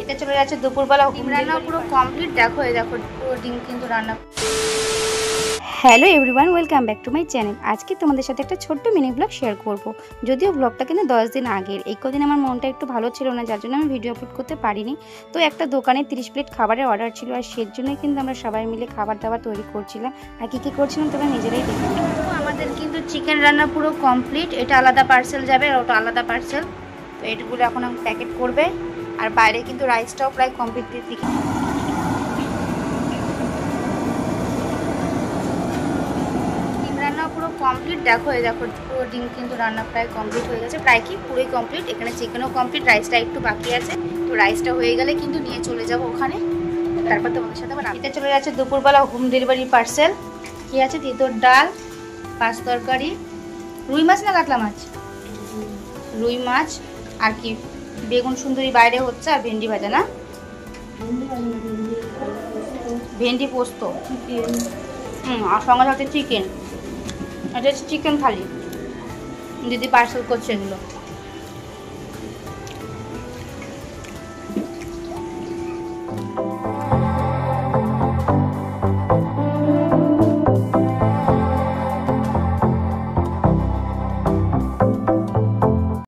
বাড়িতে চলে যাচ্ছে দুপুরবেলা। ডিম রান্না পুরো কমপ্লিট। দেখো এই দেখো পুরো ডিম কিন্তু রান্না। Hello everyone, welcome back to my channel. আজকে তোমাদের সাথে একটা ছোট্ট মিনি ব্লগ শেয়ার করব। যদিও ব্লগটা কিন্তু 10 দিন আগের। এই কদিন আমার মনটা একটু ভালো ছিল না, যার জন্য আমি ভিডিও আপলোড করতে পারিনি। তো একটা দোকানে 30 প্লেট খাবারের অর্ডার ছিল, আর সেই জন্যই কিন্তু আমরা সবাই মিলে খাবার দাবার তৈরি করছিলাম। আর কী কী করছিলাম তোমরা নিজেরাই দেখে নাও। আমাদের কিন্তু চিকেন রান্না পুরো কমপ্লিট। এটা আলাদা পার্সেল যাবে আর ওটা আলাদা পার্সেল। তো এটুকুলো এখন প্যাকেট করবে। আর বাইরে কিন্তু রাইসটাও প্রায় কমপ্লিট দিকে। পুরো কমপ্লিট। দেখো এই দেখো পুরো ডিম কিন্তু রান্না প্রায় কমপ্লিট হয়ে গেছে। প্রায় কি পুরোই কমপ্লিট। এখানে চিকেনও কমপ্লিট, রাইসটা একটু বাকি আছে। তো রাইসটা হয়ে গেলে কিন্তু নিয়ে চলে যাব ওখানে। তারপর তোমাদের সাথে আবার রাতে চলে যাচ্ছে দুপুরবেলা হোম ডেলিভারি পার্সেল। কি আছে? তিতর ডাল, পাঁচ তরকারি, রুই মাছ না কাতলা মাছ? রুই মাছ। আর কি বেগুন সুন্দরী বাইরে হচ্ছে, আর ভেন্ডি ভাজা না? ভেন্ডি পোস্ত। আর সঙ্গে হচ্ছে চিকেন। এটা হচ্ছে চিকেন থালি। দিদি পার্সেল করছে এগুলো।